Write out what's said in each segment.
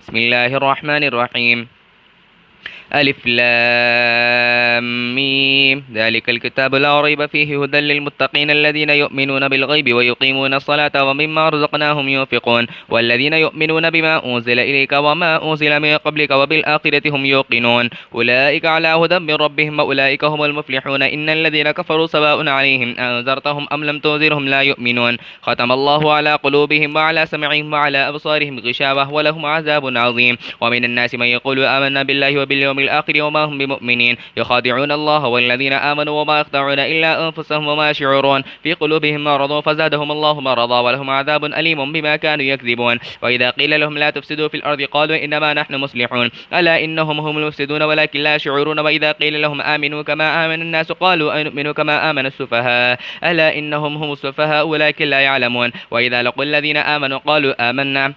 بسم الله الرحمن الرحيم. ألف لام ميم ذلك الكتاب لا ريب فيه هدى للمتقين الذين يؤمنون بالغيب ويقيمون الصلاة ومما رزقناهم ينفقون والذين يؤمنون بما أنزل إليك وما أنزل من قبلك وبالآخرة هم يوقنون أولئك على هدى من ربهم وأولئك هم المفلحون إن الذين كفروا سواء عليهم أنذرتهم أم لم تنذرهم لا يؤمنون ختم الله على قلوبهم وعلى سمعهم وعلى أبصارهم غشاوة ولهم عذاب عظيم ومن الناس من يقول آمنا بالله وباليوم الآخر وما هم بمؤمنين يخادعون الله والذين آمنوا وما يخدعون إلا أنفسهم وما يشعرون في قلوبهم مرض فزادهم الله مرضا ولهم عذاب أليم بما كانوا يكذبون وإذا قيل لهم لا تفسدوا في الأرض قالوا إنما نحن مصلحون ألا إنهم هم المفسدون ولكن لا يشعرون وإذا قيل لهم آمنوا كما آمن الناس قالوا أنؤمن كما آمن السفهاء ألا إنهم هم السفهاء ولكن لا يعلمون وإذا لقوا الذين آمنوا قالوا آمنا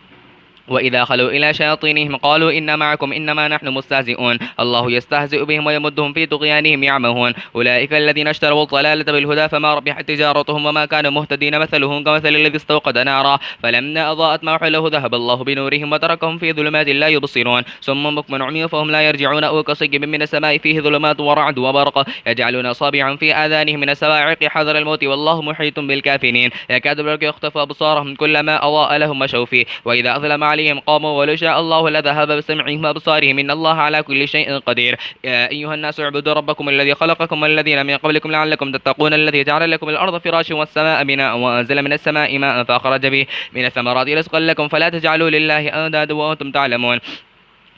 وإذا خلوا إلى شياطينهم قالوا إن معكم إنما نحن مستهزئون الله يستهزئ بهم ويمدهم في طغيانهم يعمهون أولئك الذين اشتروا الضلالة بالهدى فما ربحت تجارتهم وما كانوا مهتدين مثلهم كمثل الذي استوقد نارا فلما أضاءت ما حوله ذهب الله بنورهم وتركهم في ظلمات لا يبصرون صم بكم عمي فهم لا يرجعون أو كصيب من السماء فيه ظلمات ورعد وبرق يجعلون أصابعهم في آذانهم من الصواعق حذر الموت والله محيط بالكافرين يكاد البرق يخطف أبصارهم كلما أضاء لهم مشوا فيه وإذا أظلم عليهم قاموا ولو شاء الله لذهب بسمعهم وأبصارهم إن الله على كل شيء قدير يا أيها الناس اعبدوا ربكم الذي خلقكم والذين من قبلكم لعلكم تتقون الذي جعل لكم الأرض فراشا والسماء بناء وأنزل من السماء ماء فأخرج به من الثمرات رزقا لكم فلا تجعلوا لله أندادا وأنتم تعلمون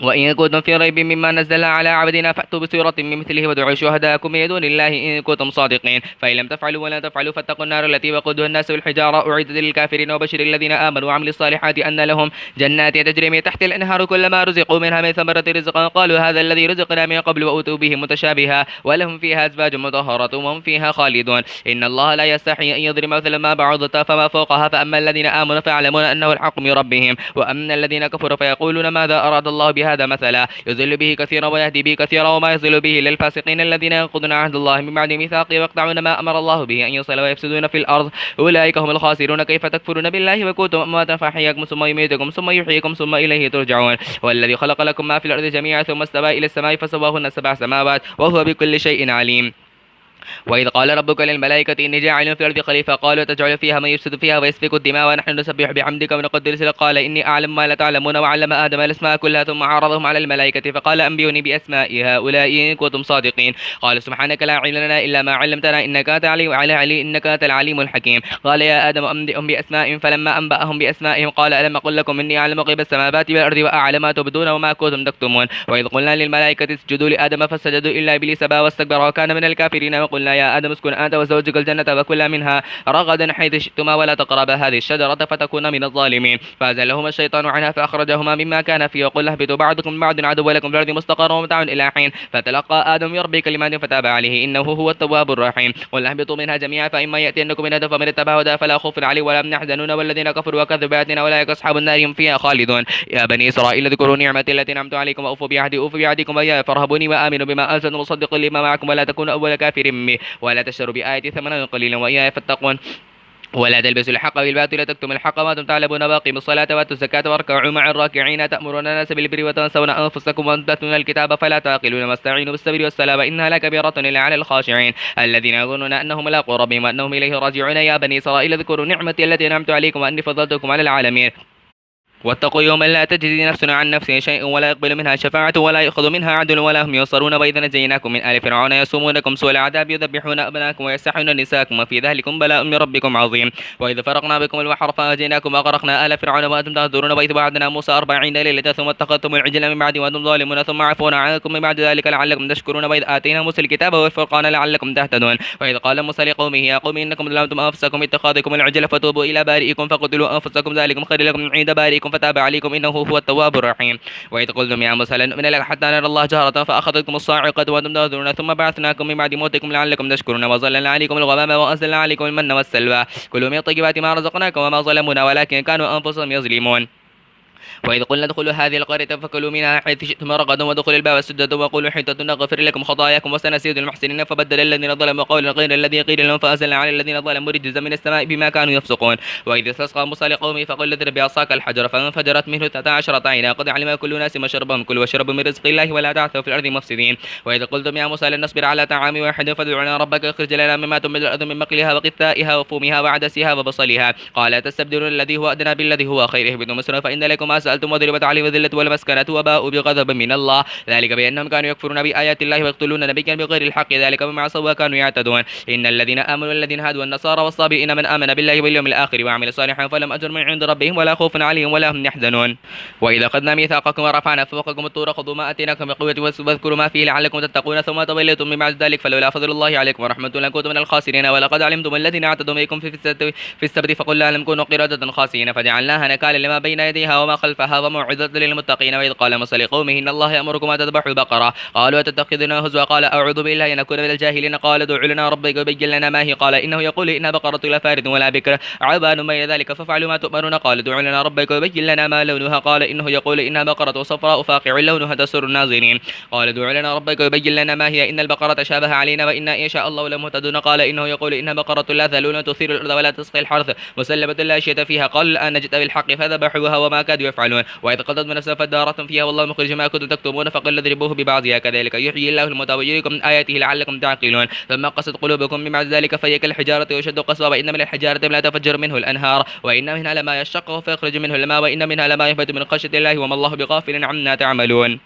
وإن كنتم في ريب مما نزلنا على عبدنا فأتوا بسورة من مثله وادعوا شهداءكم من دون الله إن كنتم صادقين فإن لم تفعلوا ولا تفعلوا فاتقوا النار التي وقودها الناس والحجارة أعدت للكافرين وبشر الذين آمنوا وعملوا الصالحات أن لهم جنات تجري من تحت الأنهار كلما رزقوا منها من ثمرة رزقا قالوا هذا الذي رزقنا من قبل وأتوا به متشابها ولهم فيها أزواج مطهرة وهم فيها خالدون إن الله لا يستحي أن يضرب مثلا ما بعوضة فما فوقها فأما الذين آمنوا فيعلمون أنه الحق من ربهم وأما الذين كفروا فيقولون ماذا أراد الله بهذا مثلا يضل به كثيرا ويهدي به كثيرا وما يضل به إلا الفاسقين الذين ينقضون عهد الله من بعد ميثاقه ويقطعون ما أمر الله به أن يوصل ويفسدون في الأرض أولئك هم الخاسرون كيف تكفرون بالله وكنتم أمواتا فأحياكم ثم يميتكم ثم يحييكم ثم إليه ترجعون والذي خلق لكم ما في الأرض جميعا ثم استوى إلى السماء فسواهن سبع سماوات وهو بكل شيء عليم وإذ قال ربك للملائكة إني جاعل في الأرض خليفة قالوا تجعل فيها من يفسد فيها ويسفك الدماء ونحن نسبح بحمدك ونقدس لك قال إني أعلم ما لا تعلمون وعلم آدم الأسماء كلها ثم عرضهم على الملائكة فقال أنبئوني بأسماء هؤلاء إن كنتم صادقين قال سبحانك لا علم لنا إلا ما علمتنا إنك أنت العليم وعلى علي إنك أنت العليم الحكيم قال يا آدم أنبئهم بأسمائهم فلما أنبأهم بأسمائهم قال ألم أقل لكم إني أعلم غيب السماوات والأرض وأعلم ما تبدون وما كنتم تكتمون وإذ قلنا للملائكة اسجدوا لآدم فسجدوا إلا إبليس أبى واستكبر وكان من الكافرين وقلنا يا آدم اسكن أنت وزوجك الجنة وكلا منها رغدا حيث شئتما ولا تقربا هذه الشجرة فتكونا من الظالمين فأزلهما الشيطان عنها فأخرجهما مما كان فيه وقل اهبطوا بعضكم من بعض عدو لكم في الأرض مستقر ومتاع إلى حين فتلقى آدم من ربه كلمات فتاب عليه إنه هو التواب الرحيم قل اهبطوا منها جميعا فإما يأتينكم من هدى فمن اتبع هدى فلا خوف عليهم ولا هم يحزنون والذين كفروا وكذبوا بآياتنا أولئك أصحاب النار هم فيها خالدون يا بني إسرائيل اذكروا نعمتي التي أنعمت عليكم وأوفوا بعهدي أوف بعهدكم وإياي فارهبوني وآمنوا بما أنزلت مصدقا لما معكم ولا تكونوا أول كافر به ولا تشتروا بآياتي ثمنا قليلا وإياي فاتقون ولا تلبسوا الحق بالباطل تكتموا الحق وانتم تعلمون واقيموا الصلاة واتوا الزكاة واركعوا مع الراكعين تأمرون الناس بالبر وتنسون أنفسكم وأنتم تتلون الكتاب فلا تعقلون واستعينوا بالصبر والصلاة إنها لكبيرة إلا على الخاشعين الذين يظنون أنهم ملاقو ربهم وأنهم إليه راجعون يا بني إسرائيل اذكروا نعمتي التي أنعمت عليكم وأني فضلتكم على العالمين واتقوا يوما لا تجزي نفس عن نفس شيء ولا يقبل منها شفاعة ولا يأخذ منها عدل ولا هم ينصرون وإذا نجيناكم من آل فرعون يسومونكم سوء العذاب يذبحون أبناءكم ويستحيون نساءكم وفي ذلكم بلاء من ربكم عظيم وإذا فرقنا بكم البحر فأنجيناكم وأغرقنا آل فرعون وأنتم تنظرون وإذ وعدنا موسى 40 ليلة ثم اتخذتم العجل من بعد وأنتم ظالمون ثم عفونا عنكم من بعد ذلك لعلكم تشكرون وإذ آتينا موسى الكتاب والفرقان لعلكم تهتدون وإذ قال موسى لقومه يا قوم إنكم ظلمتم أنفسكم اتخاذكم العجل فتوبوا إلى بارئكم فقتلوا أنفسكم ذلكم خير لكم عند بارئكم فتاب عليكم إنه هو التواب الرحيم وإذ قلتم يا موسى لن نؤمن لك حتى نرى الله جهرة فأخذتكم الصاعقة وأنتم تنظرون ثم بعثناكم من بعد موتكم لعلكم تشكرون وظللنا عليكم الغمام وأنزلنا عليكم المن والسلوى كلوا من طيبات ما رزقناكم وما ظلمونا ولكن كانوا أنفسهم يظلمون وإذ قلنا ادخلوا هذه القرية فكلوا منها حيث شئتم رغدا وادخلوا الباب سجدا وقولوا حطة نغفر لكم خطاياكم وسنزيد المحسنين. فبدل الذين ظلموا قولا غير الذي قيل لهم فأنزلنا على الذين ظلموا رجزا من السماء بما كانوا يفسقون. وإذ استسقى موسى لقومه فقل اضرب بعصاك الحجر فانفجرت منه 12 عينا قد علم كل ناس مشربهم كلوا واشربوا من رزق الله ولا تعثوا في الأرض مفسدين. وإذ قلتم يا موسى لن نصبر على طعام واحد فادع لنا ربك يخرج لنا مما تنبت الأرض من مقلها وقثائها وفومها وعدسها وبصلها قال تستبدلون الذي هو أدنى بالذي هو خير اهبطوا مصر فإن لكم ما سألتم وضربت عليهم الذلة والمسكنة وباءوا بغضب من الله ذلك بأنهم كانوا يكفرون بآيات الله ويقتلون نبيا بغير الحق ذلك بما عصوا وكانوا يعتدون. إن الذين آمنوا والذين هادوا والنصارى والصابئين من آمن بالله واليوم الآخر وعمل صالحا فلهم أجر من عند ربهم ولا خوف عليهم ولا هم يحزنون. وإذا أخذنا ميثاقكم ورفعنا فوقكم الطور خذوا ما آتيناكم بقوة واذكروا ما فيه لعلكم تتقون ثم توليتم من بعد ذلك فلولا فضل الله عليكم ورحمته لكنتم من الخاسرين. ولقد علمتم الذين اعتدوا منكم في السبت فقلنا لهم كونوا قردة خاسئين فجعلناها نكالا لما بين يديها وما خلفها وموعظة للمتقين. وإذ قال موسى لقومه إن الله يأمركم أن تذبحوا بقرة قالوا أتتخذنا هزوا قال أعوذ بالله أن أكون من الجاهلين قال ادع لنا ربك يبين لنا ما هي قال إنه يقول إنها بقرة لا فارض ولا بكر عبان بين ذلك فافعلوا ما تؤمرون قال ادع لنا ربك يبين لنا ما لونها قال إنه يقول إنها بقرة صفراء فاقع لونها تسر الناظرين قال ادع لنا ربك يبين لنا ما هي إن البقرة تشابه علينا وإنا إن شاء الله لمهتدون قال إنه يقول إنها بقرة لا ذلول تثير الأرض ولا تسقي الحرث مسلمة لا شية فيها قال الآن جئت بالحق فذبحوها وما كادوا يفعلون. وإذ قضت من نفسا فادارتم فيها والله مخرج ما كنتم تكتمون فقل اضربوه ببعضها كذلك يحيي الله الموتى ويريكم من آياته لعلكم تعقلون. ثم قست قلوبكم من بعد ذلك فهي كالحجارة وأشد قسوة وإن من الحجارة لا تفجر منه الأنهار وإن منها لما يشقق فيخرج منه الماء وإن منها لما يهبط من خشية الله وما الله بغافل عما تعملون.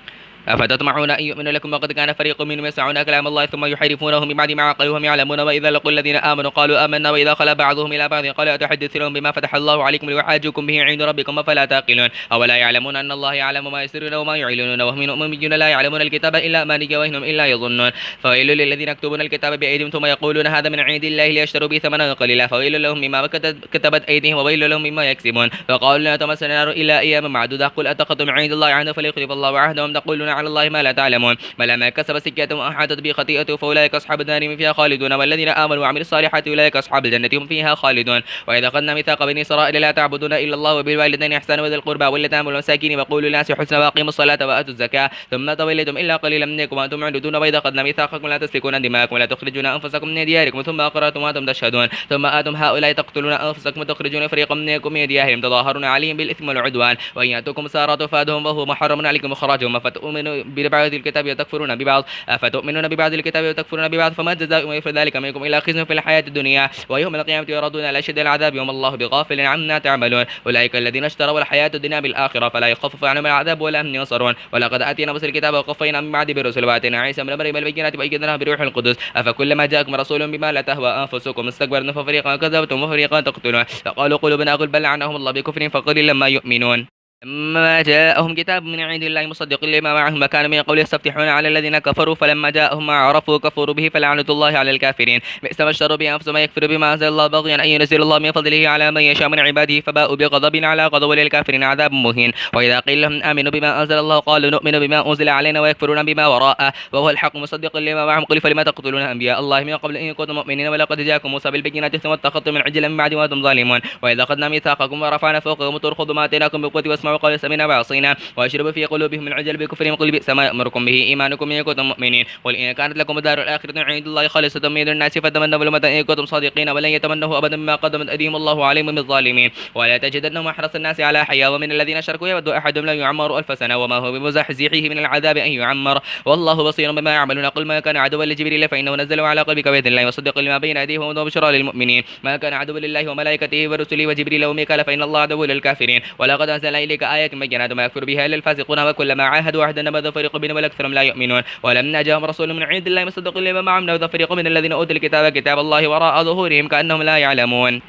أفتطمعون أن يؤمنوا لكم وقد كان فريق منهم يسمعون كلام الله ثم يحرفونه من بعد ما عقلوه هم يعلمون. وإذا لقوا الذين آمنوا قالوا آمنا وإذا خلا بعضهم إلى بعض قالوا أتحدثونهم بما فتح الله عليكم ليحاجوكم به عند ربكم أفلا تعقلون. أولا يعلمون أن الله يعلم ما يسرون وما يعلنون وهم أميون لا يعلمون الكتاب إلا أماني وإنهم إلا يظنون. فويل للذين يكتبون الكتاب بأيديهم ثم يقولون هذا من عند الله ليشتروا به ثمنا قليلا فويل لهم مما كتبت أيديهم وويل لهم مما يكسبون. فقالوا لا تمسنا النار إلا أياما معدودة قل أتخذتم من عند الله عهدا فليخلف الله عهدهم تقولون على الله ما لا تعلمون. بلى ما كسب سيئة وأحاطت به خطيئته فأولئك أصحاب النار هم فيها خالدون والذين آمنوا وعملوا الصالحات أولئك أصحاب الجنة هم فيها خالدون. وإذا أخذنا ميثاق بني إسرائيل لا تعبدون إلا الله وبالوالدين إحسانا وذي القربى واليتامى والمساكين وقولوا للناس حسنا وأقيموا الصلاة وآتوا الزكاة ثم توليتم إلا قليلا منكم وأنتم معرضون. وإذا أخذنا ميثاقكم لا تسفكون دماءكم ولا تخرجون أنفسكم من دياركم ثم أقررتم وأنتم تشهدون ثم آتم هؤلاء تقتلون أنفسكم وتخرجون فريقا منكم من ديارهم تظاهرون عليهم بالإثم والعدوان وإن يأتوكم سارة تفادهم وهو محرم عليكم إخراجهم فتؤمنوا ببعض الكتاب وتكفرون ببعض أفتؤمنون ببعض الكتاب وتكفرون ببعض فما جزاء من يفعل ذلك منكم إلا خزي في الحياة الدنيا ويوم القيامة يردون إلى أشد العذاب وما الله بغافل عما تعملون. أولئك الذين اشتروا الحياة الدنيا بالآخرة فلا يخفف عنهم العذاب ولا هم ينصرون. ولقد آتينا موسى الكتاب وقفينا من بعد برسل وآتينا عيسى ابن مريم البينات وأيدناه بروح القدس أفكلما جاءكم رسول بما لا تهوى أنفسكم استكبرتم ففريقا كذبتم وفريقا تقتلون فقالوا قلوبنا غلف بل لعنهم الله بكفرهم فقليلا ما يؤمنون. لما جاءهم كتاب من عند الله مصدق لما معهم وكانوا من قبل يستفتحون على الذين كفروا فلما جاءهم ما عرفوا كفروا به فلعنة الله على الكافرين. بئس ما اشتروا به أنفسهم يكفر بما أنزل الله بغيا أن ينزل الله من فضله على من يشاء من عباده فباءوا بغضب على غضب وللكافرين عذاب مهين. وإذا قيل لهم آمنوا بما أنزل الله قالوا نؤمن بما أنزل علينا ويكفرون بما وراءه وهو الحق مصدق لما معهم قل فلما تقتلون أنبياء الله من قبل إن كنتم مؤمنين ولقد جاءكم موسى بالبينات ثم اتخذتم من عجل من بعد ما أنتم ظالمون. وإذا أخذنا ميثاقكم ورفعنا فوقكم الطور خذوا ما آتيناكم بقوة واسمعوا قال سمعنا وعصينا واشربوا في قلوبهم من عجل بكفرهم قل بئس ما يأمركم به إيمانكم إن كنتم مؤمنين. قل إن كانت لكم الدار الآخرة عند الله خالصة من الناس فتمنوا الموت إن كنتم صادقين ولن يتمنوه أبدا بما قدمت أيديهم الله عليم بالظالمين. ولا تجدنهم أحرص الناس على حياة ومن الذين أشركوا يود أحدهم لا يعمر 1000 سنة وما هو بمزحزحه من العذاب أن يعمر والله بصير بما يعملون. قل ما كان عدوا لجبريل فإنه نزله على قلبك بإذن الله وصدق لما بين أيديه وهدى وبشرى للمؤمنين. ما كان عدوا لله وملائكته ورسله وجبريل وميكال فإن الله عدو للكافرين. ولقد أنزلنا إليك آيات بينات ما يكفر بها إلا الفاسقون وكلما عاهدوا عهدا نبذ فريق منهم والأكثرهم لا يؤمنون. ولما جاءهم رسول من عند الله مصدق لما معهم نبذ فريق من الذين أوتوا الكتاب كتاب الله وراء ظهورهم كأنهم لا يعلمون.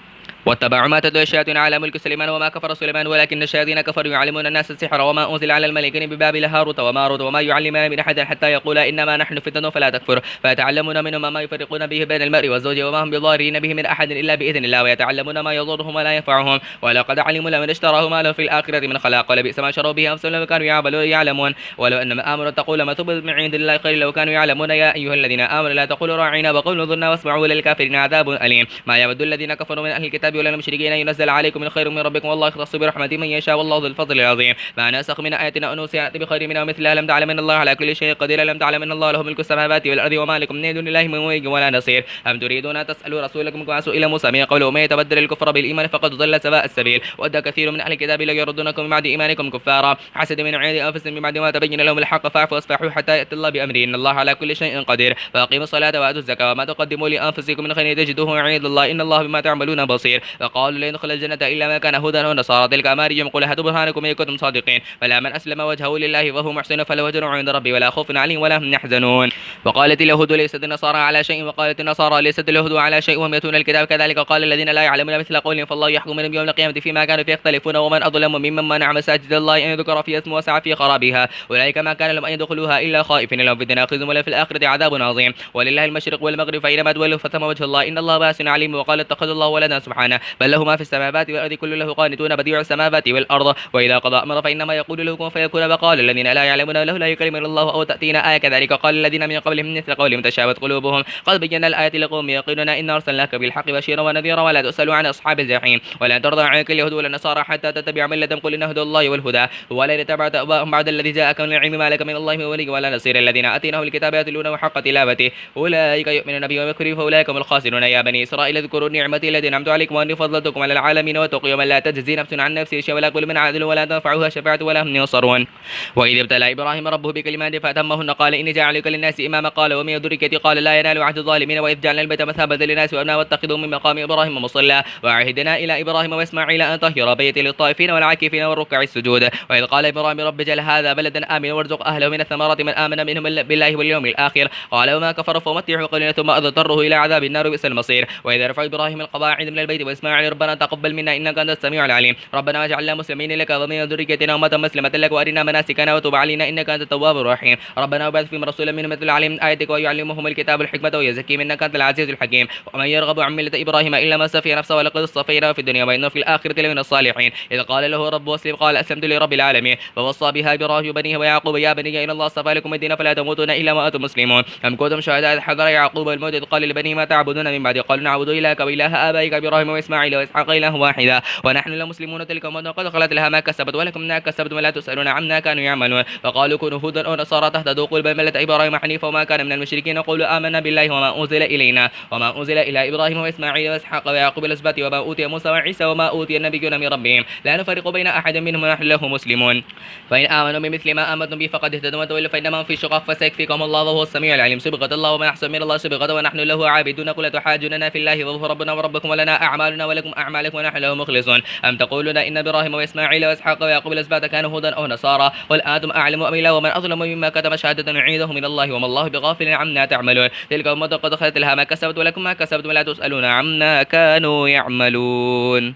واتبعوا ما تتلو الشياطين على ملك سليمان وما كفر سليمان ولكن الشياطين كفروا يعلمون الناس السحر وما أنزل على الملكين ببابل هاروت وماروت وما يعلمان من أحد حتى يقولا إنما نحن فتنة فلا تكفر فيتعلمون منهما ما يفرقون به بين المرء والزوج وما هم بضارين به من أحد إلا بإذن الله ويتعلمون ما يضرهم ولا ينفعهم ولقد علموا لمن اشتراه ما له في الآخرة من خلاق ولبئس ما شروا به أنفسهم لو كانوا يعلمون. ولو أنما آمنوا اتقوا لما ثبت من عند الله خير لو كانوا يعلمون. يا أيها الذين آمنوا لا تقولوا راعينا وقولوا انظرنا واسمعوا للكافرين عذاب أليم. ما يود الذين كفروا من أهل الكتاب الكتاب ولا المشركين أن ينزل عليكم من خير من ربكم والله يختص برحمته من يشاء والله ذو الفضل العظيم. ما نسخ من آية أو ننسها نأتي بخير منها مثلها ألم تعلم أن الله على كل شيء قدير ألم تعلم أن الله له ملك السماوات والأرض وما لكم من دون الله من ولي ولا نصير. أم تريدون أن تسألوا رسولكم كما سئل موسى من قوله ومن يتبدل الكفر بالإيمان فقد ضل سواء السبيل ود كثير من أهل الكتاب لا يردونكم من بعد إيمانكم كفارا حسد من عند أنفسهم من بعد ما تبين لهم الحق فاعفوا واصفحوا حتى يأتي الله بأمره إن الله على كل شيء قدير. فأقيموا الصلاة وآتوا الزكاة وما تقدموا لأنفسكم من خير تجدوه عند الله إن الله بما تعملون بصير. فقالوا لن يدخل الجنة إلا ما كان هدى ونصارى تلك أمانيهم قل هاتوا برهانكم إن كنتم صادقين. فلا من أسلم وجهه لله وهو محسن فله أجر عند ربي ولا خوف عليهم ولا هم يحزنون. وقالت اليهود ليست النصارى على شيء وقالت النصارى ليست اليهود على شيء وهم يتلون الكتاب كذلك قال الذين لا يعلمون مثل قولهم فالله يحكم بينهم يوم القيامة فيما كانوا فيه يختلفون ومن أظلم ممن منع مساجد الله أن يذكر فيها اسمه وسعى في خرابها أولئك ما كان لهم أن يدخلوها إلا خائفين لهم في الدنيا خزي ولا في الآخرة عذاب عظيم. ولله المشرق والمغرب فأينما تولوا فثم وجه الله إن الله واسع عليم. وقال اتخذ الله ولدا سبحانه بل له ما في السماوات والأرض كل له قانتون بديع السماوات والأرض وإذا قضى أمرا فإنما يقول له كن فيكون. وقال الذين لا يعلمون له لا يكلمنا الله أو تأتينا آية كذلك قال الذين من قبلهم مثل قولهم تشابهت قلوبهم قد بينا الآية لقوم يقولون إن أرسلناك بالحق بشيرا ونذيرا ولا تسأل عن أصحاب الجحيم ولا ترضى عنك اليهود ولا النصارى حتى تتبع ملتهم قل إن هدى الله والهدى ولن اتبعت أهواءهم بعد الذي جاءك من العلم ما لك من الله من ولي ولا نصير. الذين آتيناهم الكتاب يتلونه حق تلاوته أولئك يؤمنون به ويكفرون فأولئك هم الخاسرون. يا بني إسرائيل اذكروا نعمتي التي أنعمت عليكم وأني فضلتكم على العالمين واتقوا يوما لا تجزي نفس عن نفس شيئا ولا يقبل من عدل ولا تنفعها شفاعة ولا هم ينصرون. وإذ ابتلى إبراهيم ربه بكلمات فأتمهن قال إني جاعلك للناس إماما قال ومن ذريتي قال لا ينال عهد الظالمين. وإذ جعلنا البيت مثابة للناس وأمنا واتخذوا من مقام إبراهيم مصلى وعهدنا إلى إبراهيم وإسماعيل أن طهر بيتي للطائفين والعاكفين والركع السجود. وإذ قال إبراهيم رب اجعل هذا بلدا آمنا وارزق أهله من الثمرات من آمن منهم بالله واليوم الآخر قال وما كفر فمتعه قليلا ثم أضطره إلى عذاب النار بئس المصير. وإذا رفع إبراهيم القواعد من البيت وإسماعيل ربنا تقبل منا إنك أنت السميع العليم ربنا واجعلنا مسلمين لك ومن ذريتنا أمة مسلمة لك وأرنا مناسكنا وتب علينا إنك أنت التواب الرحيم ربنا وبعث فيهم رسولا منهم يتلو عليهم آياتك ويعلمهم الكتاب والحكمة ويزكيهم إنك أنت العزيز الحكيم. ومن يرغب عن ملة إبراهيم إلا من سفه نفسه ولقد اصطفيناه في الدنيا وإنه في الآخرة لمن الصالحين. إذ قال له رب أسلم قال أسلمت لرب العالمين ووصى بها إبراهيم بنيه ويعقوب يا بني إن الله اصطفى لكم الدين فلا تموتون إلا وأنتم مسلمون. أم كنتم شهداء إذ حضر يعقوب الموت إذ قال لبنيه ما تعبدون من بعد قالوا نعبد إلهك وإله آبائك إبراهيم وإسماعيل وإسحاق إله واحدا ونحن لمسلمون تلك أمة قد خلت لها ما كسبت ولكم ما كسبتم ولا تسألون عما كانوا يعملون. فقالوا كونوا هودا أو نصارى تهتدوا قل بل ملة إبراهيم حنيفا وما كان من المشركين قولوا آمنا بالله وما أنزل إلينا وما أنزل إلى إبراهيم وإسماعيل وإسحاق ويعقوب الأسباط وما أوتي موسى وعيسى وما أوتي النبيون من ربهم لا نفرق بين أحد منهم ونحن له مسلمون. فإن آمنوا بمثل ما آمنتم به فقد اهتدوا وتولوا فإنما في شقاق فسيكفيكم الله وهو السميع العليم. صبغة الله وما أحسن من الله صبغة ونحن له عابدون قل تحاجوننا في الله وهو ربنا وربكم ولنا أعمالنا ولكم أعمالكم ونحن له مخلصون. أم تقولون إن إبراهيم وإسماعيل وإسحاق ويعقوب الأسباط كانوا هودا أو نصارى قل أنتم أعلم أم الله ومن أظلم مما كتم شهادة عنده من الله وما الله بغافل عما تعملون. تلك أمة قد خلت لها ما كسبت ولكم ما كسبتم ولا تسألون عما كانوا يعملون.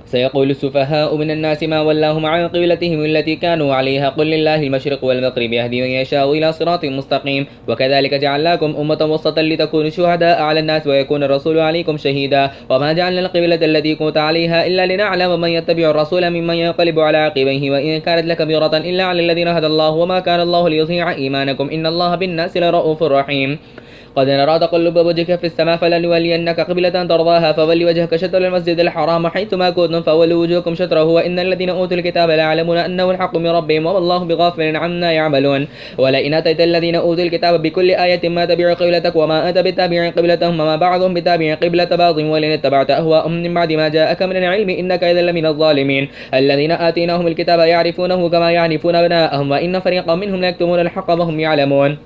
سيقول السفهاء من الناس ما ولاهم عن قبلتهم التي كانوا عليها قل لله المشرق والمغرب يهدي من يشاء إلى صراط مستقيم وكذلك جعلناكم أمة وسطا لتكونوا شهداء على الناس ويكون الرسول عليكم شهيدا وما جعلنا القبلة التي كنت عليها إلا لنعلم من يتبع الرسول ممن ينقلب على عقبيه وإن كانت لكبيرة إلا على الذين هدى الله وما كان الله ليضيع إيمانكم إن الله بالناس لرؤوف رحيم. قد نرى تقلب وجهك في السماء فلنولينك قبلة ترضاها فول وجهك شطر المسجد الحرام حيثما كنتم فولوا وجوهكم شطره وإن الذين أوتوا الكتاب ليعلمون أنه الحق من ربهم وما الله بغافل عما يعملون. ولئن أتيت الذين أوتوا الكتاب بكل آية ما تبع قبلتك وما أنت بتابع قبلتهم وما بعضهم بتابع قبلة بعض ولئن اتبعت أهواءهم من بعد ما جاءك من العلم إنك إذا لمن الظالمين. الذين آتيناهم الكتاب يعرفونه كما يعرفون أبناءهم وإن فريقا منهم ليكتمون الحق وهم يعلمون.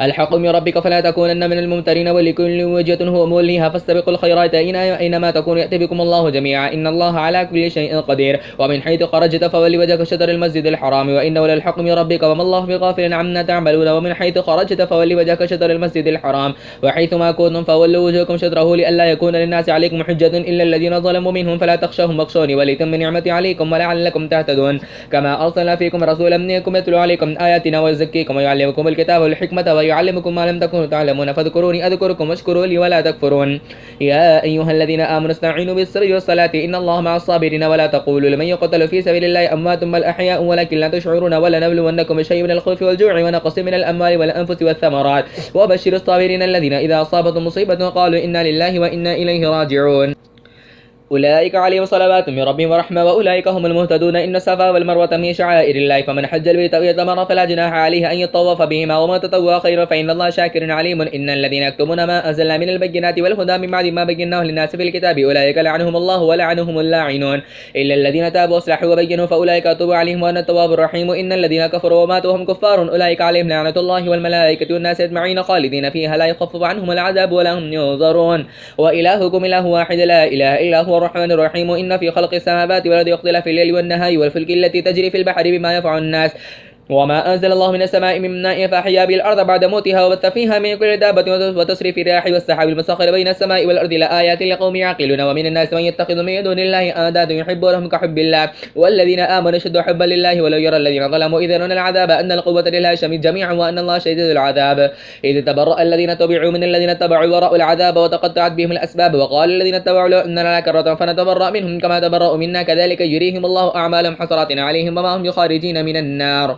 الحق من ربك فلا تكونن من الممترين ولكل وجهة هو موليها فاستبقوا الخيرات أينما تكونوا يأتي بكم الله جميعا إن الله على كل شيء قدير. ومن حيث خرجت فول وجهك شطر المسجد الحرام وإنه للحق من ربك وما الله بغافل عما تعملون. ومن حيث خرجت فول وجهك شطر المسجد الحرام وحيثما كنتم فولوا وجوهكم شطره لئلا يكون للناس عليكم حجة إلا الذين ظلموا منهم فلا تخشوهم واخشوني ولتم نعمتي عليكم ولعلكم تهتدون. كما أرسلنا فيكم رسولا منكم يتلو عليكم آياتنا ويزكيكم ويعلمكم الكتاب والحكمة ويعلمكم ما لم تكونوا تعلمون فاذكروني أذكركم واشكروا لي ولا تكفرون. يا أيها الذين آمنوا استعينوا بالصبر والصلاة إن الله مع الصابرين ولا تقولوا لمن يقتل في سبيل الله أموات بل أحياء ولكن لا تشعرون ولنبلونكم بشيء من الخوف والجوع ونقص من الأموال والأنفس والثمرات وبشر الصابرين الذين إذا أصابتهم مصيبة قالوا إنا لله وإنا إليه راجعون. أولئك عليهم صلوات من ربهم ورحمة وأولئك هم المهتدون. إن الصفا والمروة من شعائر الله فمن حج البيت أو اعتمر فلا جناح عليه أن يطوف بهما وما تطوع خيرا فإن الله شاكر عليم. إن الذين يكتمون ما أنزلنا من البينات والهدى من بعد ما بيناه للناس في الكتاب أولئك لعنهم الله ولعنهم اللاعنون إلا الذين تابوا وأصلحوا وبينوا فأولئك أتوب عليهم وأنا التواب الرحيم. إن الذين كفروا وماتوا وهم كفار أولئك عليهم لعنة الله والملائكة والناس أجمعين خالدين فيها لا يخفف عنهم العذاب ولا هم ينظرون. وإلهكم إله واحد لا إله إلا هو الرحمن الرحيم. إن في خلق السماوات والأرض واختلاف الليل والنهار والفلك التي تجري في البحر بما ينفع الناس وما أنزل الله من السماء من ماء فأحيا به الأرض بعد موتها وبث فيها من كل دابة وتصريف الرياح والسحاب المسخر بين السماء والأرض لآيات لقوم يعقلون. ومن الناس من يتخذ من دون الله أندادا يحبونهم كحب الله والذين آمنوا أشد حبا لله ولو يرى الذين ظلموا إذ يرون العذاب أن القوة لله جميعا وأن الله شديد العذاب. إذ تبرأ الذين تبعوا من الذين اتبعوا ورأوا العذاب وتقطعت بهم الأسباب وقال الذين اتبعوا لو أن لنا كرة فنتبرأ منهم كما تبرأوا منا كذلك يريهم الله أعمالهم حسرات عليهم وما هم بخارجين من النار.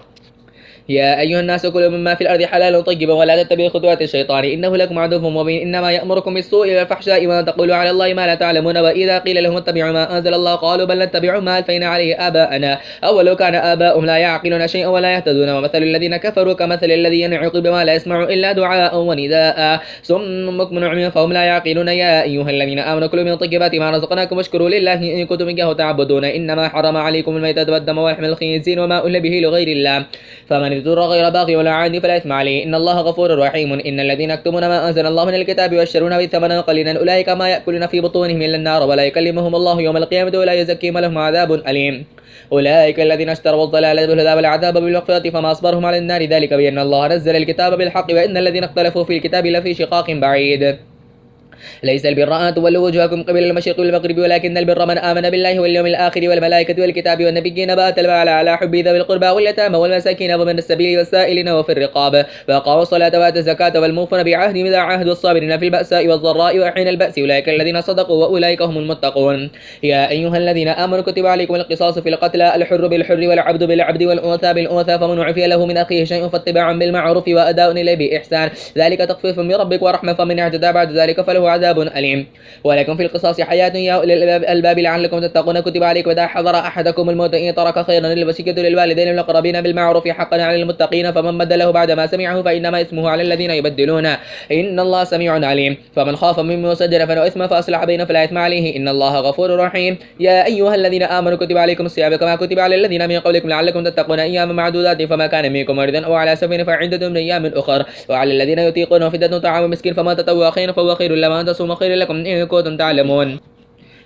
يا أيها الناس كلوا مما في الأرض حلالا طيبا ولا تتبعوا خطوات الشيطان إنه لكم عدو مبين. إنما يأمركم بالسوء والفحشاء وأن تقولوا على الله ما لا تعلمون. وإذا قيل لهم اتبعوا ما أنزل الله قالوا بل نتبع ما ألفينا عليه آباءنا أولو كان آباؤهم لا يعقلون شيئا ولا يهتدون. ومثل الذين كفروا كمثل الذي ينعق بما لا يسمع إلا دعاء ونداء صم بكم عمي فهم لا يعقلون. يا أيها الذين آمنوا كلوا من طيبات ما رزقناكم واشكروا لله إن كنتم إياه تعبدون. إنما حرم عليكم الميتة والدم ولحم الخنزير وما أهل به لغير الله فمن اضطر غير باغي ولا عاد فلا إثم عليه إن الله غفور رحيم. إن الذين يكتمون ما أنزل الله من الكتاب ويشترون به ثمنا قليلا أولئك ما يأكلون في بطونهم إلا النار ولا يكلمهم الله يوم القيامة ولا يزكيهم ولهم عذاب أليم. أولئك الذين اشتروا الضلالة بالهدى والعذاب بالمغفرة فما أصبرهم على النار ذلك بأن الله نزل الكتاب بالحق وإن الذين اختلفوا في الكتاب لفي شقاق بعيد. ليس البر أن تولوا وجوهكم قبل المشرق والمغرب ولكن البر من آمن بالله واليوم الآخر والملائكة والكتاب والنبيين وآتى المال على حبه ذوي القربى واليتامى والمساكين ومن السبيل والسائلين وفي الرقاب وأقاموا الصلاة وآتوا الزكاة والموفون بعهدهم إذا عاهدوا الصابرين في البأساء والضراء وحين البأس أولئك الذين صدقوا وأولئك هم المتقون. يا أيها الذين آمنوا كتب عليكم القصاص في القتلى الحر بالحر والعبد بالعبد والأنثى بالأنثى فمن عفي له من أخيه شيء فاتباع بالمعروف وأداء إليه بإحسان ذلك تخفيف من ربك ورحمة فمن اعتدى بعد ذلك فله عذاب أليم. ولكم في القصاص حياة يا أولي الألباب لعلكم تتقون. كتب عليكم إذا حضر أحدكم الموت إن ترك خيرا الوصية للوالدين والأقربين بالمعروف حقا على المتقين فمن بدله بعد ما سمعه فإنما اسمه على الذين يبدلونه إن الله سميع عليم. فمن خاف من موصى جنفا إثما فأصلح بينه فلا إثم عليه إن الله غفور رحيم. يا أيها الذين آمنوا كتب عليكم الصيام كما كتب على الذين من قبلكم لعلكم تتقون أياما معدودات فما كان منكم مريضا أو على سفر فعدة من أيام أخر وعلى الذين يطيقونه فدية طعام مسكين فما تطوع خيرا فهو خير لما أن تصوموا خير لكم إن كنتم تعلمون.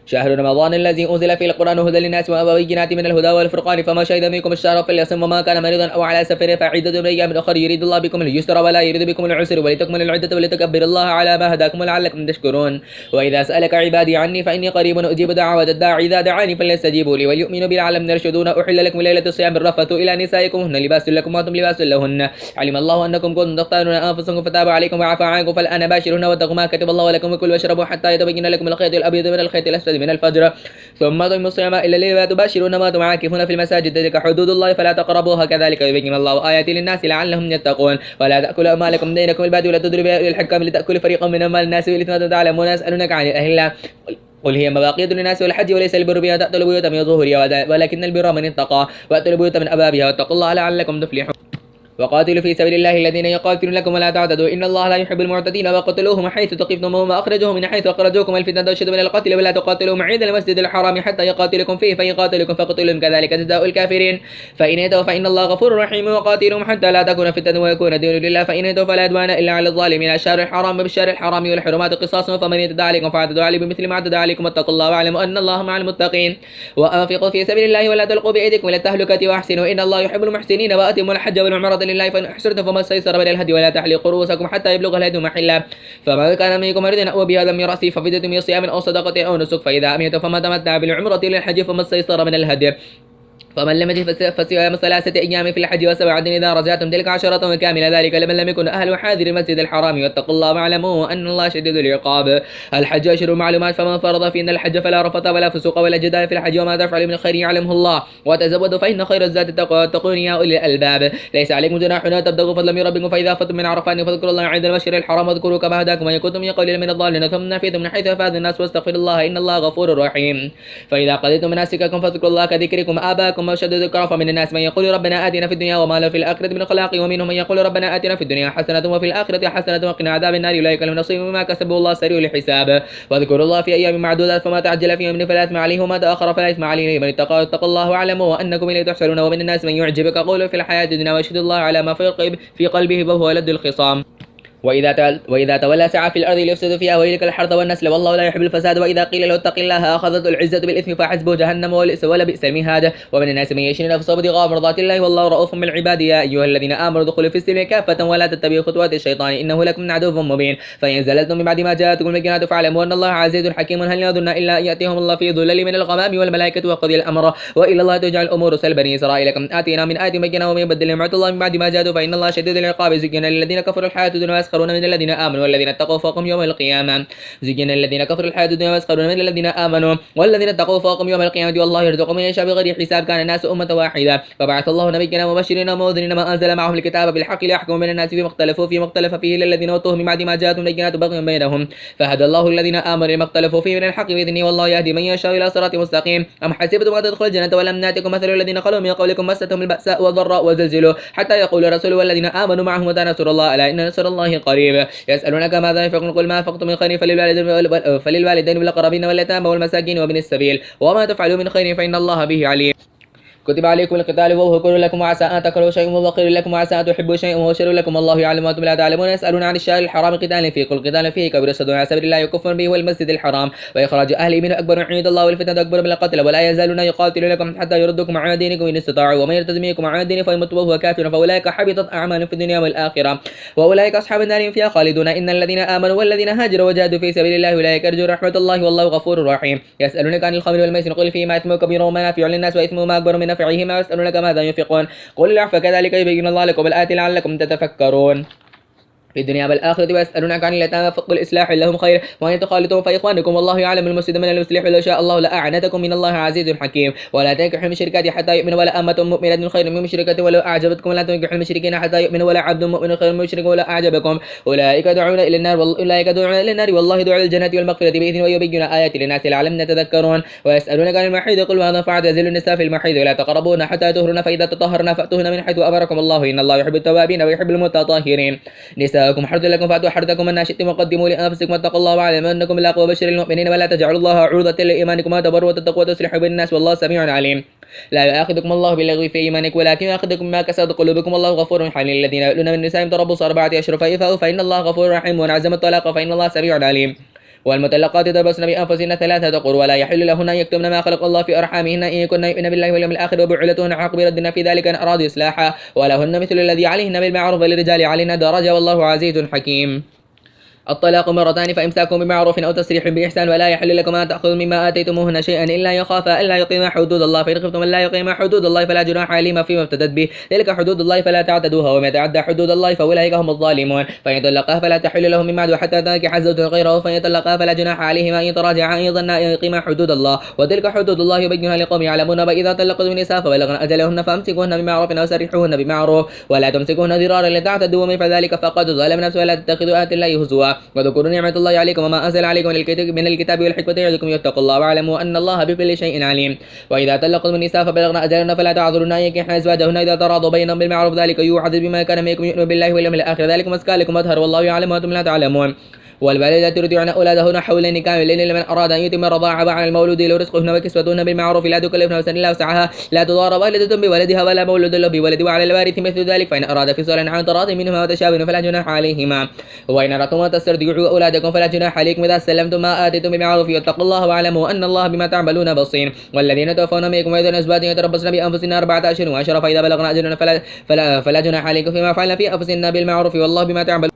شهر رمضان الذي أنزل فيه القرآن هدى للناس وبينات من الهدى والفرقان فما شهد منكم الشهر فليصم وما كان مريضا أو على سفر فعدة من أيام أخر يريد الله بكم اليسر ولا يريد بكم العسر ولتكملوا العدة ولتكبروا الله على ما هداكم ولعلكم تشكرون. وإذا سألك عبادي عني فإني قريب أجيب دعوة الداعي إذا دعاني فليستجيبوا لي وليؤمنوا بي لعلهم يرشدون. أحل لكم ليلة الصيام الرفث إلى نسائكم هن لباس لكم وأنتم لباس لهن علم الله أنكم كنتم تختارون أنفسكم فتاب عليكم وعفى عنكم فالآن باشرون واتقوا ما كتب الله لكم وكلوا واشربوا حتى يتبين لكم الخيط الأبيض من الخيط الأسود من الفجر ثم أتموا الصيام إلى الليل ولا تباشرون ما أنتم عاكفون في المساجد تلك حدود الله فلا تقربوها كذلك يبين الله آياته للناس لعلهم يتقون. ولا تأكلوا أموالكم بينكم بالباطل ولا تضربوا إلى الحكام لتأكلوا فريقا من أموال الناس بالإثم تعلمون يسألونك عن الأهلة قل هي مواقيت للناس والحج وليس البر بها تأتوا البيوت من ظهورها ولكن البر من اتقى وأتوا البيوت من أبوابها واتقوا الله لعلكم تفلحون. وقاتلوا في سبيل الله الذين يقاتلون لكم ولا تعتدوا إن الله لا يحب المعتدين وقتلوهم حيث ثقفتموهم وأخرجوهم من حيث أخرجوكم الفتنة والشد من القتل ولا تقاتلوهم عند المسجد الحرام حتى يقاتلكم فيه فإن قاتلكم فقتلوهم كذلك جزاء الكافرين فإن ينتهوا فإن الله غفور رحيم. وقاتلوهم حتى لا تكون فتنة ويكون الدين لله فإن ينتهوا فلا عدوان إلا على الظالمين. الشهر الحرام بالشهر الحرام والحرمات قصاص فمن يعتدى عليكم فاعتدوا عليه بمثل ما اعتدى عليكم واتقوا الله واعلموا أن الله مع المتقين. وأنفقوا في سبيل الله ولا تلقوا بأيديكم إلى التهلكة وأحسنوا إن الله يحب المحسنين. وأتموا الحج والعمرة لله فإن أحسنتم فما استيسر من الهدي ولا تحلقوا رؤوسكم حتى يبلغ الهدي محله فما كان منكم مريضا أو به أذى من رأسه ففدية من صيام أو صدقة أو نسك فإذا أمنتم فما تمتع بالعمرة إلى الحج فما استيسر من الهدي فمن لم يجد فصيام 3 أيام في الحج و7 إذا رجعتم تلك 10 كاملة ذلك لمن لم يكن أهل حاضر المسجد الحرام واتقوا الله واعلموا أن الله شديد العقاب. الحج أشهر معلومات فمن فرض فيهن الحج فلا رفث ولا فسوق ولا جدال في الحج وما تفعل من خير يعلمه الله وتزودوا فإن خير الزاد التقوى واتقون يا أولي الألباب. ليس عليكم جناح أن تبتغوا فضلا من ربكم فإذا أفضتم من عرفات فاذكروا الله عند المشعر الحرام واذكروا كما هداكم وإن كنتم من قبل من الضالين ثم نفيتم من حيث أفاض الناس واستغفروا الله إن الله غفور رحيم. فإذا قضيتم مناسككم فاذكروا الله كذكركم آباءكم وأشد ذكرا. من الناس من يقول ربنا آتنا في الدنيا وما له في الآخرة من خلاق ومنهم من يقول ربنا آتنا في الدنيا حسنة وفي الآخرة حسنة وقنا عذاب النار أولئك لهم نصيب مما كسبوا الله سريع الحساب. واذكروا الله في أيام معدودات فما تعجل في يوم فلا إثم عليه وما تأخر فلا إثم عليه من اتقوا الله واعلموا أنكم إليه تحشرون. ومن الناس من يعجبك قوله في الحياة الدنيا ويشهد الله على ما في قلبه وهو لد الخصام. وإذا تولى سعى في الأرض ليفسد فيها ويهلك الحرث والنسل والله لا يحب الفساد. وإذا قيل له اتق الله أخذته العزة بالإثم فحسبه جهنم ولبئس المهاد. ومن الناس من يشري نفسه ابتغاء مرضات الله والله رؤوف بالعباد. يا أيها الذين آمنوا ادخلوا في السلم كافة ولا تتبعوا خطوات الشيطان إنه لكم عدو مبين. فإن زللتم من بعد ما جاءتكم البينات فاعلموا أن الله عزيز حكيم. هل يظن إلا أن يأتيهم الله في ظلل من الغمام والملائكة وقضي الأمر وإلى الله ترجع الأمور. سل بني إسرائيل كم آتينا من آية بينة ومن يبدل نعمة الله من بعد ما جاءوا فإن الله شديد العقاب. زين للذين كفروا الحياة الدنيا ويسخرون من الذين آمنوا والذين اتقوا فوقهم يوم القيامة. زين الذين كفروا الحياة الدنيا ويسخرون من الذين آمنوا والذين اتقوا فوقهم يوم القيامة والله يرزق من يشاء بغير حساب. كان الناس أمة واحدة فبعث الله نبينا مبشرين ومنذرين ما أنزل معهم الكتاب بالحق ليحكم بين الناس فيما اختلف فيه للذين أوتوه من بعد ما جاءتهم البينات بغيا بينهم فهدى الله الذين آمنوا لما اختلفوا فيه من الحق بإذنه والله يهدي من يشاء إلى صراط مستقيم. أم حسبتم أن تدخلوا الجنة ولم نأتكم مثل الذين خلوا من قبلكم مستهم البأساء والضراء وزلزلوا حتى يقول الرسول والذين آمنوا معه متى نصر الله ألا إن نصر الله قريب. يسألونك ماذا ينفقون قل ما أنفقتم من خير فللوالدين والأقربين واليتامى والمساكين وابن السبيل وما تفعلوا من خير فإن الله به عليم. كتب عليكم القتال وهو كر لكم وعسى أن تكرهوا شيئا وهو خير لكم وعسى أن تحبوا شيئا وهو شر لكم والله يعلم وأنتم لا تعلمون. يسألون عن الشهر الحرام قتال فيه قل قتال فيه كبير صد عن سبيل الله وكفر به والمسجد الحرام وإخراج أهله منه أكبر عند الله والفتنة أكبر من القتل ولا يزالون يقاتلونكم حتى يردوكم عن دينكم إن استطاعوا ومن يرتد منكم عن دينه فيمت وهو كافر فأولئك حبطت أعمالهم في الدنيا والآخرة وأولئك أصحاب النار فيها خالدون. إن الذين آمنوا والذين هاجروا وجاهدوا في سبيل الله أولئك يرجون رحمة الله والله غفور رحيم. يسألونك عن الخمر والميسر قل فيهما إثم كبير ومنافع للناس وإثمهما أكبر من نفعهما ويسألونك ماذا ينفقون قل العفو كذلك يبين الله لكم الآيات لعلكم تتفكرون في الدنيا والآخرة. ويسألونك عن اليتامى فقل إصلاح لهم خير وأن تخالطوا فإخوانكم والله يعلم المفسد من المصلح ولو شاء الله لأعنتكم من الله عزيز حكيم. ولا تنكحوا المشركات حتى يؤمنوا ولا أمة مؤمنة خير من مشركة ولو أعجبتكم ولا تنكحوا المشركين حتى يؤمنوا ولا عبد مؤمن خير من مشرك ولا أعجبكم أولئك دعون إلى النار والله يدعو إلى الجنة والمغفرة بإذنه ويبين آيات للناس لعلهم يتذكرون. ويسألونك عن المحيض قل وأنا فاعتزلوا النساء في المحيض ولا تقربون حتى يطهرن فإذا تطهرن فأتوهن من حيث أمركم الله إن الله يحب التوابين ويحب المتطهرين. نساؤكم حرث لكم فأتوا حرثكم أن شئتم وقدموا لأنفسكم واتقوا الله واعلموا أنكم ملاقوه وبشر المؤمنين ولا تجعلوا الله عرضة لإيمانكم وتبروا وتتقوا وتصلحوا بين الناس والله سميع عليم. لا يؤاخذكم الله باللغو في إيمانكم ولكن يؤاخذكم بما كسبت قلوبكم والله غفور حليم. الذين يؤلون من نسائهم تربصوا 4 أشهر فإن الله غفور رحيم ومن عزم الطلاق فإن الله سميع عليم. والمطلقات يتربصن بأنفسهن 3 قروء ولا يحل لهن أن يكتمن ما خلق الله في أرحامهن إن كن يؤمن بالله واليوم الآخر وبعولتهن حق بردن في ذلك إن أرادوا إصلاحا ولهن مثل الذي عليهن بالمعروف وللرجال عليهن درجة والله عزيز حكيم. الطلاق مرتان فإمساكم بمعروف أو تسريح بإحسان ولا يحل لكم أن تأخذوا مما آتيتموهن شيئا إلا يخافا ألا يقيما حدود الله فإن خفتم ألا يقيما حدود الله فلا جناح عليهما فيما افتدت به تلك حدود الله فلا تعتدوها وما يتعدى حدود الله فأولئك هم الظالمون. فإن طلقها فلا تحل له من بعد حتى تنكح زوجا غيره فإن طلقها فلا جناح عليهما إن تراجعا أن يظنا أن يقيما حدود الله وتلك حدود الله يبينها لقوم يعلمون. وإذا طلقتم النساء فبلغن أجلهن فأمسكوهن بمعروف أو سرحوهن بمعروف ولا تمسكوهن ضرارا لتعتدوا ومن فذلك فقد ظلم نفسه ولا تتخذوا آيات الله هزوا وذكروا نعمة الله عليكم وما أنزل عليكم من الكتاب والحكمة يعظكم يتقوا الله واعلموا أن الله بكل شيء عليم. وإذا طلقتم النساء فبلغن أجلهن فلا تعذرن أن ينكحن أزواجهن إذا تراضوا بينهم بالمعروف ذلك يوعظ بما كان منكم يؤمن بالله واليوم الآخر ذلك أزكى لكم أطهر والله يعلم وأنتم لا تعلمون. والوالدات يرضعن أولادهن حولين كاملين لمن أراد أن يتم الرضاعة مع المولود له رزقهن وكسوتهن بالمعروف لا تكلفن نفسا إلا وسعها لا تضار والدة بولدها ولا مولود له بولده وعلى الوارث مثل ذلك فإن أراد فصالا عن تراض منهما وتشاور فلا جناح عليهما. وإن أردتم أن تسترضعوا أولادكم فلا جناح عليكم إذا سلمتم ما آتيتم بالمعروف واتقوا الله واعلموا أن الله بما تعملون بصير. والذين توفون منكم ويذرون أزواجا يتربصن بأنفسهن 4 أشهر وعشرا فإذا بلغن أجلهن فلا جناح عليكم فيما فعلن في أنفسهن بالمعروف والله بما تعملون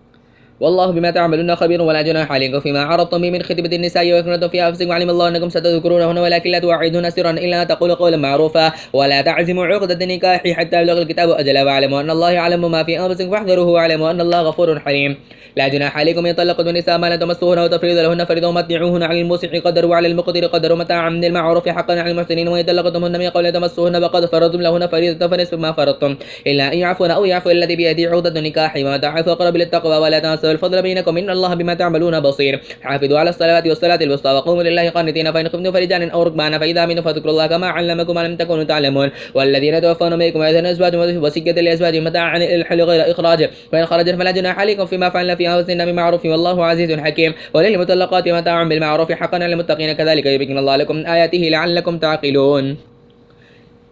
والله بما تعملون خبير ولا جناح عليكم فيما عرضتم به من خطبة النساء وكنتم في أنفسكم وعلم الله أنكم ستذكرونهن ولكن لا توعدون سرا إلا أن تقولوا قولا معروفا ولا تعزموا عقدة النكاح حتى يبلغ الكتاب أجله واعلموا أن الله يعلم ما في أنفسكم فاحذروه واعلموا أن الله غفور حليم. لا جناح عليكم إن طلقتم النساء ما لم تمسوهن وتفريض لهن فريضة ومتعوهن على الموسع قدر وعلى المقتر قدر متاعا من المعروف حقا على المحسنين وإن طلقتموهن من قبل أن تمسوهن فقد فرضتم لهن فريضة فنصف ما فرضتم إلا أن يعفون أو يعفو الذي بيده عقدة النكاح وما تعفوا أقرب للتقوى ولا تنسوا الفضل بينكم إن الله بما تعملون بصير. حافظوا على الصلوات والصلاة الوسطى وقوموا لله قانتين فإن خفتم فرجالا أو ركبانا فإذا أمنتم فاذكروا الله كما علمكم ما لم تكونوا تعلمون. والذين توفون منكم ويذرون أزواجهم وصية لأزواجهم متاعا إلى الحل غير إخراج فإن خرجن فلا جناح عليكم فيما فعلن في أنفسهن بمعروف والله عزيز حكيم. وللمطلقات متاع بالمعروف حقا على المتقين كذلك يبين الله لكم من آياته لعلكم تعقلون.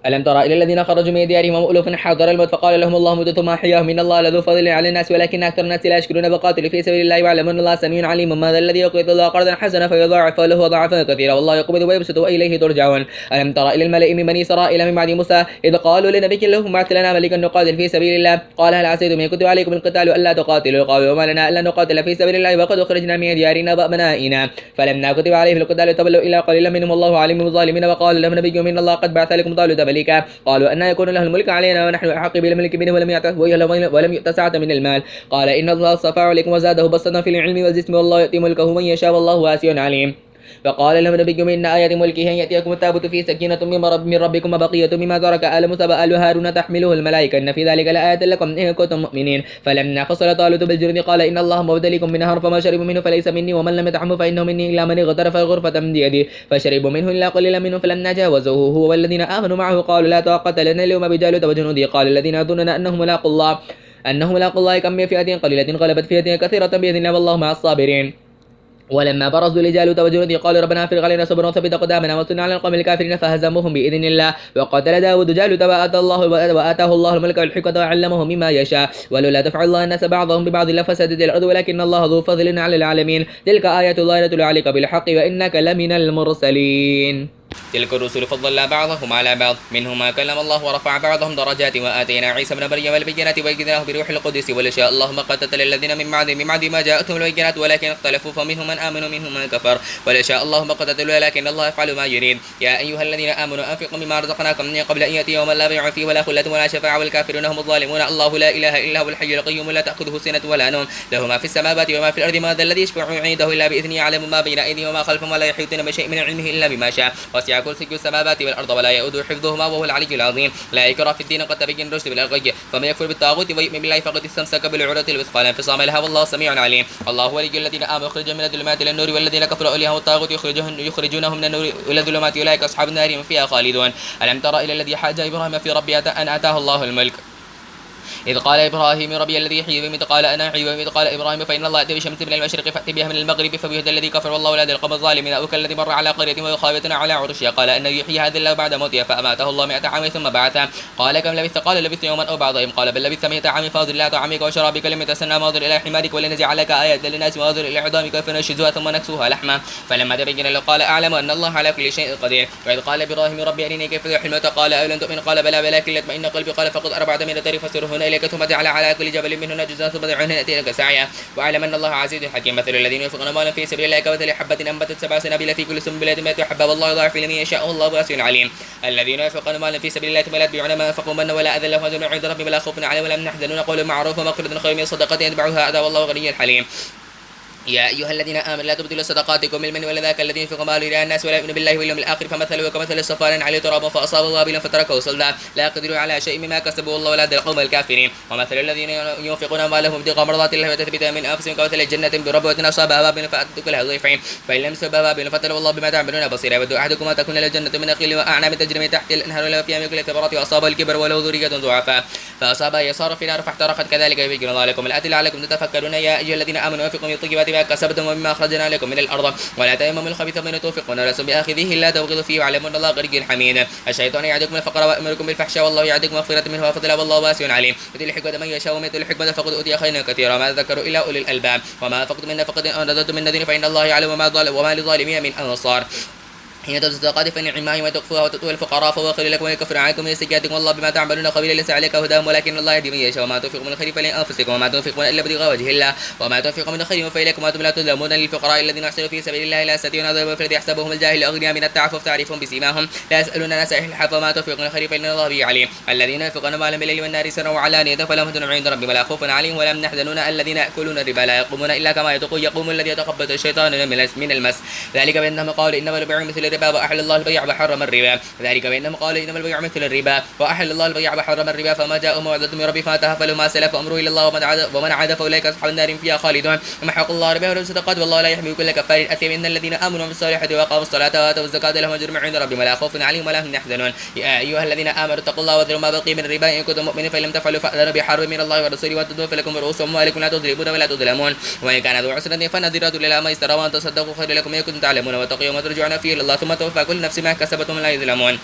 ألم ترى إلى الذين خرجوا من ديارهم وهم ألوف حذر الموت فقال لهم الله موتوا ثم أحياهم إن الله لذو فضل على الناس ولكن أكثر الناس لا يشكرون. بقاتل في سبيل الله واعلموا أن الله سميع عليم. ماذا الذي يقرض الله قرضا حسنا فيضاعف له ضعفا كثيرا والله يقبض ويبسط وإليه ترجعون. ألم ترى إلى الملأ من بني إسرائيل من بعد موسى إذ قالوا لنبي له ابعث لنا ملكا نقاتل في سبيل الله قال هل عسيتم إن كتب عليكم القتال ألا تقاتلوا قالوا وما لنا ألا نقاتل في سبيل الله وقد أخرجنا من ديارنا وأبنائنا فلما كتب عليهم القتال تولوا إلا قليلا منهم والله عليم بالظالمين. وقال لهم نبيهم إن الله قد بعث لكم طالوت ملكا قالوا أن يكون له الملك علينا ونحن أحق بالملك منه ولم يؤت سعة من المال قال إن الله اصطفاه عليكم وزاده بسطة في العلم والجسم والله يؤتي ملكه من يشاء والله واسع عليم. فقال لهم نبيهم إن آيات ملكه أن يأتيكم التابوت فيه سكينة من ربكم وبقية مما ترك آل موسى وآل هارون تحمله الملائكة إن في ذلك لآية لكم إن كنتم مؤمنين. فلما فصل طالوت بالجنود قال إن الله مبتليكم بنهر فما شربوا منه فليس مني ومن لم يطعمه فإنه مني إلا من اغترف غرفة من بيده فشربوا منه إلا قليلا منهم فلما جاوزوه هو والذين آمنوا معه قالوا لا طاقة لنا اليوم بجالوت وجنوده قال الذين يظنون أنهم ملاقوا الله كم من فئة قليلة غلبت فئة كثيرة بإذن الله والله مع الصابرين. ولما برزوا لجالوت وجنوده قالوا ربنا افرغ علينا صبرا وثبت قدامنا وانصرنا على القوم الكافرين فهزموهم باذن الله. وقتل داود جالوت واتاه الله الملك والحكمه وعلمه مما يشاء ولولا دفع الله الناس بعضهم ببعض لفسدت الارض ولكن الله ذو فضل على العالمين. تلك آيات الله نتلو عليك بالحق وانك لمن المرسلين. تلك الرسل فضلنا بعضهم على بعض منهم ما كلم الله ورفع بعضهم درجات وآتينا عيسى ابن مريم البينات وأيدناه بروح القدس ولو شاء الله ما قتل الذين من بعد ما جاءتهم البينات ولكن اختلفوا فمنهم من آمن ومنهم من كفر ولو شاء الله ما قتلوا ولكن الله يفعل ما يريد. يا أيها الذين آمنوا أنفقوا مما رزقناكم من قبل أن يأتي يوم لا بيع فيه ولا خلة ولا شفاعة والكافرون هم الظالمون. الله لا إله إلا هو الحي القيوم لا تأخذه سنة ولا نوم له ما في السماوات وما في الأرض. ماذا الذي يشفع عنده إلا بإذنه يعلم ما بين أيديهم وما خلفهم ولا يحيطون بشيء من علمه إلا بما شاء وسع كرسيه السماوات والأرض ولا يؤوده حفظهما وهو العلي العظيم. لا إكراه في الدين قد تبين الرشد من الغي فمن يكفر بالطاغوت ويؤمن بالله فقد استمسك بالعروة الوثقى لا انفصام لها والله سميع عليم. الله ولي الذين آمنوا يخرجهم من الظلمات إلى النور والذين كفروا أولياءهم الطاغوت يخرجونهم من النور إلى الظلمات أولئك أصحاب النار هم فيها خالدون. ألم تر إلى الذي حاج إبراهيم في ربه أن آتاه الله الملك إذ قال إبراهيم ربي الذي يحيي ويميت قال أنا أحيي ويميت قال إبراهيم فإن الله يأتي بالشمس من المشرق فأتي بها من المغرب فبيهدى الذي كفر والله لا يهدي القوم الظالمين. أو كالذي مر على قرية وهي خاوية على عروشها قال أن يحيي هذه الله بعد موتها فأماته الله 100 عام ثم بعثه قال كم لبثت قال لبثت يوما أو بعض يوم قال بل لبثت 100 عام فانظر إلى طعامك وشرابك لم يتسنى وانظر إلى حمارك ولنجعل لك آيات للناس وانظر إلى عظامك فنشزها ثم نكسوها لحما فلما تبين له قال أعلم أن الله على كل شيء قدير. وإذ قال إبراهيم ربي أرني كيف تحيي الموتى قال أولم تؤمن قال بلى ولكن ليطمئن قلبي قال فخذ 4 من الطير فسرهن إليك ثم اجعل على كل جبل منهن جزءا ثم ادعهن يأتي لك سعيا واعلم أن الله عزيز حكيم. مثل الذين ينفقون مالا في سبيل الله كمثل حبة أنبتت 7 سنابل في كل سنبلة 100 حبة والله يضاعف لمن يشاء والله واسع عليم. الذين ينفقون مالا في سبيل الله ثم لا يتبعون ما أنفقوا منا ولا أذى لهم أجر عند ربهم ولا خوف عليهم ولا هم يحزنون قولوا معروف ومغفرة خير من صدقة يتبعها أذى والله غني حليم. يا أيها الذين آمنوا لا تبطلوا صدقاتكم بالمن ولا ذاك الذي ينفق ماله رئاء الناس ولا يؤمن بالله واليوم الآخر فمثله كمثل صفوان عليه تراب فأصابه وابلا فتركه صلدا لا يقدرون على شيء مما كسبوا والله ولا يهدي القوم الكافرين. ومثل الذين ينفقون اموالهم ابتغاء مرضات الله وتثبيتا من أنفسهم كمثل جنة بربوة أصابها وابل فأتت كلها ضيفين فإن لم يصبها وابل فتلوا الله بما تعملون بصيرا. يود أحدكم أن تكون له جنة من نخيل وأعناب تجري من تحت الأنهار له فيها من كل الثمرات وأصابه الكبر وله ذرية ضعفاء فأصابها يسار في نار فاحترقت كذلك يبين الله لكم الآيات لعلكم تتفكرون. يا أيها الذين آمنوا أنفقوا من طيبات ما كسبتم ومما أخرجنا لكم من الأرض ولا تيمموا الخبيث منه تنفقون ولستم بآخذيه إلا تبغضوا فيه واعلموا أن الله غني حميد. الشيطان يعدكم الفقر ويأمركم بالفحشاء والله يعدكم مغفرة منه وفضلا والله واسع عليم. يؤتي الحكمة من يشاء ومن يؤتي الحكمة فقد أوتي خيرا كثيرا ما ذكروا إلا أولي الألباب. وما أنفقتم من نفقة أو نذرتم من نذر فإن الله يعلم وما للظالمين من أنصار. حين تبدو الصدقات فنعمها وما تخفوها وتؤتوا الفقراء فهو خير لكم ويكفر عنكم من سيئاتكم والله بما تعملون خبير. ليس عليك هداهم ولكن الله يهدي من يشاء وما تنفقوا من خير فلأنفسكم وما تنفقون إلا ابتغاء وجه الله وما تنفقوا من خير فإليكم وأنتم لا تظلمون. للفقراء الذين يحسنوا في سبيل الله لا يستطيعون أن ينفقون يحسبهم الجاهل أغنياء من التعفف تعرفهم بسيماهم لا يسألون الناس إلحافا وما تنفقون من خير فإن الله به عليم. الذين ينفقون أموالهم بالليل والنهار سرا وعلانية فلهم أجر عند ربهم ولا خوف عليهم ولا هم يحزنون. الذين يأكلون الربا لا يقومون إلا كما يقوم الذي يتخبط الشيطان من المس. ذلك بأنهم قالوا إنما البيع مثل الربا وأحل الله البيع وحرم الربا. ذلك بأنهم قالوا إنما البيع مثل الربا وأحل الله البيع وحرم الربا. فما جاءهم موعظة من ربه فاتها فلما سلف أمره إلى الله ومن عاد فأولئك أصحاب النار فيها خالدون. ومحق الله الربا والصدقات والله لا يحمي كل كفار أثيم. إن الذين آمنوا بالصالحات وأقاموا الصلاة وآتوا الزكاة لهم أجر عند ربهم ولا خوف عليهم ولا هم يحزنون. يا أيها الذين آمنوا اتقوا الله وذروا ما بقي من الربا إن كنتم مؤمنين فإن لم تفعلوا فأذنوا بحرب من الله ورسوله وتدعوا فلكم رؤوس أموالكم لا تظلمون ولا تظلمون. وإن كان ذو عسرة فنذرة إلى ما يسر وأن تصدقوا خير لكم إن كنتم تعلمون واتقوا يوما ترجعون فيه إلى الله ثم توفى كل نفس ما كسبت وهم لا يظلمون.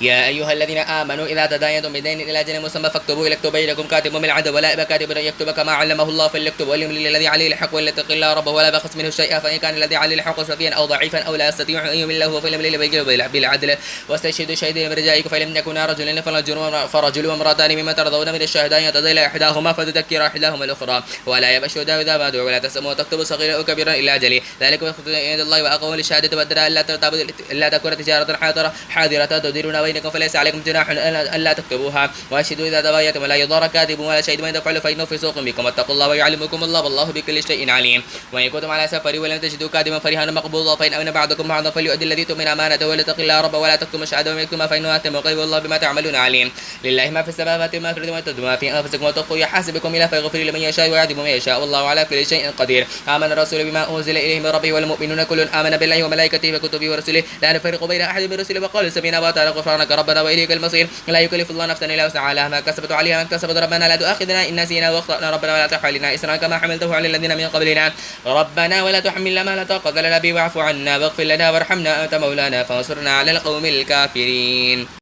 يا أيها الذين آمنوا إذا تداينتم بدين إلى أجل مسمى فاكتبوه يكتب بينكم كاتب بالعدل ولا يأبى كاتب أن يكتب كما علمه الله فليكتب وليملل الذي عليه الحق وليتق الله ربه ولا يبخس منه شيئا فإن كان الذي عليه الحق سفيها أو ضعيفا أو لا يستطيع أن يمل له فليملل بالعدل واستشهدوا شهيدين من رجالكم فلم يكونا رجلين فرجل وامرأتان مما ترضون من الشهداء يتضل إحداهما فتذكر إحداهما الأخرى ولا يأبى الشهداء إذا ما دعوا ولا تسموا وتكتبوا صغيرا أو كبيرا إلى أجله ذلك يخطئ عند الله وأقوم للشهادة والدراء إلا تكون تجارة حاضرة تديرون بينكم فليس عليكم جناح ألا تكتبوها وأشهدوا إذا تبايعتم ولا يضار كاتب ولا شهيد وإن تفعلوا فإنه فسوق بكم واتقوا الله ويعلمكم الله والله بكل شيء عليم. وإن كنتم على سفر ولم تجدوا كاتبا فرهان مقبوضا فإن أمن بعضكم بعضا فليؤدي الذي تؤمن أمانته وليتق الله ربه ولا تكتموا الشهادة ويكتمها فإنه آثم وقريب والله بما تعملون عليم. لله ما في السماوات وما في الأرض وتبدوا ما في أنفسكم وتخفوا يحاسبكم إلى فيغفر لمن يشاء ويعذب من يشاء والله على كل شيء قدير. آمن الرسول بما أنزل إليه من ربه والمؤمنون كل آمن بالله وملائكته وكتبه ورسله لا نفرق بين أحد من رسله وقالوا سمعنا وأطعنا غفرانك ربنا وإليك المصير. لا يكلف الله نفسا إلا وسعها ما كسبت عليها ما اكتسبت ربنا لا تؤاخذنا إن نسينا واخطأنا ربنا ولا تحملنا إصرا كما حملته على الذين من قبلنا ربنا ولا تحملنا ما لا طاقة لنا به واعف عنا واغفر لنا وارحمنا أنت مولانا فانصرنا على القوم الكافرين.